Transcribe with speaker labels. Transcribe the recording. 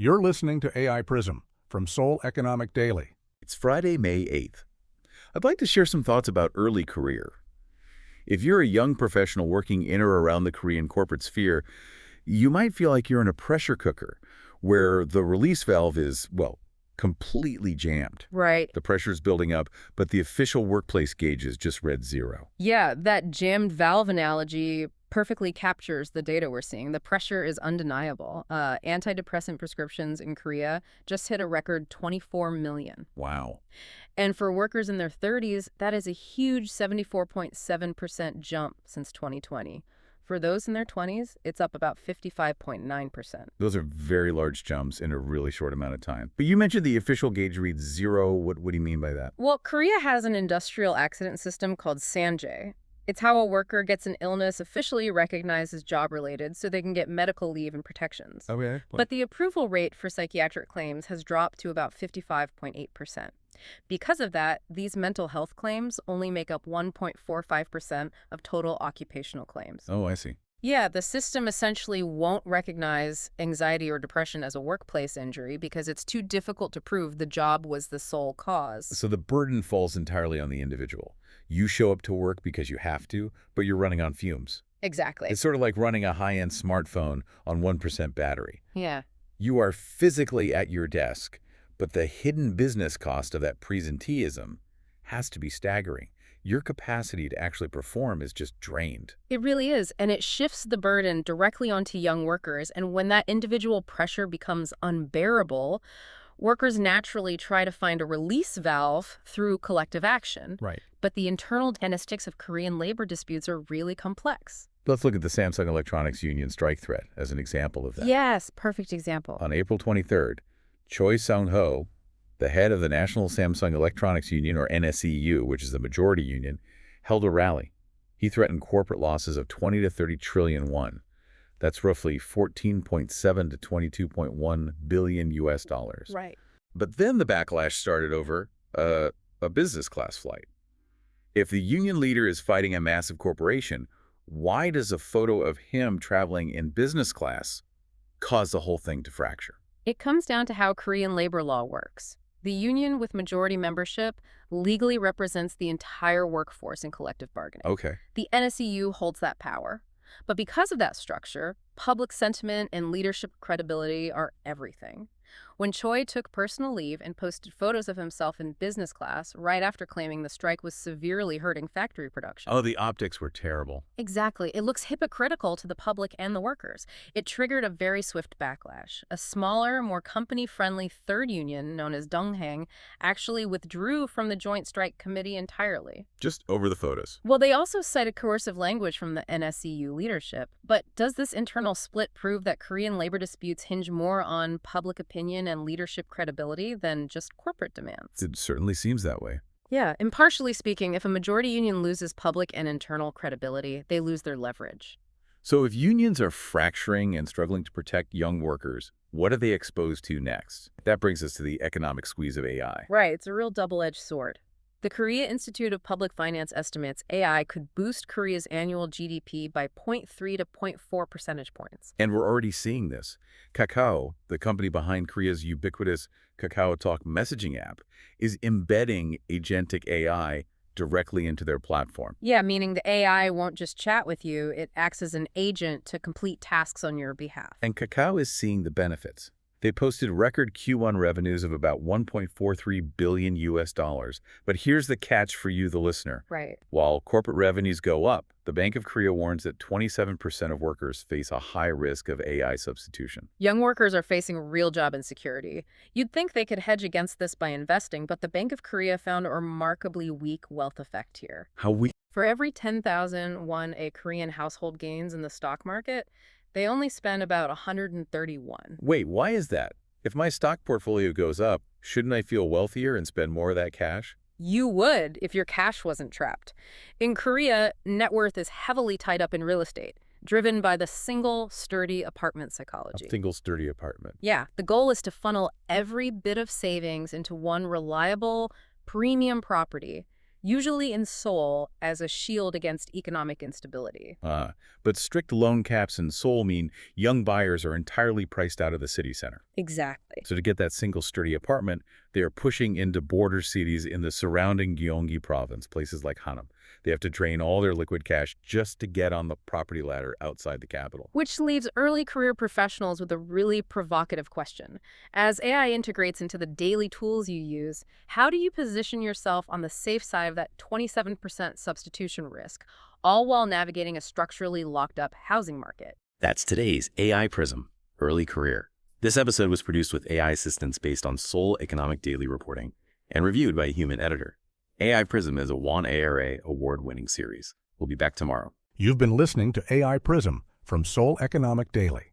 Speaker 1: You're listening to AI Prism from Seoul Economic Daily.
Speaker 2: It's Friday, May 8th. I'd like to share some thoughts about early career. If you're a young professional working in or around the Korean corporate sphere, you might feel like you're in a pressure cooker where the release valve is, well, completely jammed.
Speaker 3: Right.
Speaker 2: The pressure's building up, but the official workplace gauge is just read 0.
Speaker 3: Yeah, that jammed valve analogy perfectly captures the data we're seeing. The pressure is undeniable. Antidepressant prescriptions in Korea just hit a record 24 million.
Speaker 2: Wow.
Speaker 3: And for workers in their 30s, that is a huge 74.7% jump since 2020. For those in their 20s, it's up about 55.9%.
Speaker 2: Those are very large jumps in a really short amount of time. But you mentioned the official gauge reads 0. What do you mean by that?
Speaker 3: Well, Korea has an industrial accident system called Sanjae. It's how a worker gets an illness officially recognized as job-related so they can get medical leave and protections.
Speaker 2: Okay.
Speaker 3: But the approval rate for psychiatric claims has dropped to about 55.8%. Because of that, these mental health claims only make up 1.45% of total occupational claims.
Speaker 2: Oh, I see.
Speaker 3: Yeah, the system essentially won't recognize anxiety or depression as a workplace injury because it's too difficult to prove the job was the sole cause.
Speaker 2: So the burden falls entirely on the individual. You show up to work because you have to, but you're running on fumes.
Speaker 3: Exactly.
Speaker 2: It's sort of like running a high-end smartphone on 1% battery.
Speaker 3: Yeah.
Speaker 2: You are physically at your desk, but the hidden business cost of that presenteeism has to be staggering. Your capacity to actually perform is just drained.
Speaker 3: It really is, and it shifts the burden directly onto young workers, and when that individual pressure becomes unbearable, workers naturally try to find a release valve through collective action.
Speaker 2: Right.
Speaker 3: But the internal dynamics of Korean labor disputes are really complex.
Speaker 2: Let's look at the Samsung Electronics Union strike threat as an example of that.
Speaker 3: Yes, perfect example.
Speaker 2: On April 23rd, Choi Sung-ho, the head of the National Samsung Electronics Union, or NSEU, which is the majority union, held a rally. He threatened corporate losses of 20 to 30 trillion won. That's roughly 14.7 to 22.1 billion US dollars.
Speaker 3: Right.
Speaker 2: But then the backlash started over a business class flight. If the union leader is fighting a massive corporation, why does a photo of him traveling in business class cause the whole thing to fracture?
Speaker 3: It comes down to how Korean labor law works. The union with majority membership legally represents the entire workforce in collective bargaining.
Speaker 2: Okay.
Speaker 3: The NSEU holds that power. But because of that structure, public sentiment and leadership credibility are everything. When Choi took personal leave and posted photos of himself in business class right after claiming the strike was severely hurting factory production.
Speaker 2: Oh, the optics were terrible.
Speaker 3: Exactly. It looks hypocritical to the public and the workers. It triggered a very swift backlash. A smaller, more company-friendly third union, known as Donghang, actually withdrew from the Joint Strike Committee entirely.
Speaker 2: Just over the photos.
Speaker 3: Well, they also cited coercive language from the NSEU leadership. But does this internal split prove that Korean labor disputes hinge more on public opinion and leadership credibility than just corporate demands?
Speaker 2: It certainly seems that way.
Speaker 3: Yeah, impartially speaking, if a majority union loses public and internal credibility, they lose their leverage.
Speaker 2: So if unions are fracturing and struggling to protect young workers, what are they exposed to next? That brings us to the economic squeeze of AI.
Speaker 3: Right, it's a real double-edged sword. The Korea Institute of Public Finance estimates AI could boost Korea's annual GDP by 0.3 to 0.4 percentage points.
Speaker 2: And we're already seeing this. Kakao, the company behind Korea's ubiquitous KakaoTalk messaging app, is embedding agentic AI directly into their platform.
Speaker 3: Yeah, meaning the AI won't just chat with you, it acts as an agent to complete tasks on your behalf.
Speaker 2: And Kakao is seeing the benefits. They posted record Q1 revenues of about 1.43 billion US dollars. But here's the catch for you, the listener.
Speaker 3: Right.
Speaker 2: While corporate revenues go up, the Bank of Korea warns that 27% of workers face a high risk of AI substitution.
Speaker 3: Young workers are facing real job insecurity. You'd think they could hedge against this by investing, but the Bank of Korea found a remarkably weak wealth effect here.
Speaker 2: How weak?
Speaker 3: For every 10,000 won a Korean household gains in the stock market, they only spend about 131.
Speaker 2: Wait, why is that? If my stock portfolio goes up, shouldn't I feel wealthier and spend more of that cash?
Speaker 3: You would if your cash wasn't trapped. In Korea, net worth is heavily tied up in real estate, driven by the single, sturdy apartment psychology.
Speaker 2: A single, sturdy apartment.
Speaker 3: Yeah, the goal is to funnel every bit of savings into one reliable, premium property. usually in Seoul as a shield against economic instability.
Speaker 2: But strict loan caps in Seoul mean young buyers are entirely priced out of the city center.
Speaker 3: Exactly.
Speaker 2: So to get that single sturdy apartment, they are pushing into border cities in the surrounding Gyeonggi province, places like Hanam. They have to drain all their liquid cash just to get on the property ladder outside the capital.
Speaker 3: Which leaves early career professionals with a really provocative question. As AI integrates into the daily tools you use, how do you position yourself on the safe side of that 27% substitution risk, all while navigating a structurally locked-up housing market?
Speaker 4: That's today's AI Prism, Early Career. This episode was produced with AI assistance based on Seoul Economic Daily reporting and reviewed by a human editor. AI Prism is a WAN-ARA award-winning series. We'll be back tomorrow.
Speaker 1: You've been listening to AI Prism from Seoul Economic Daily.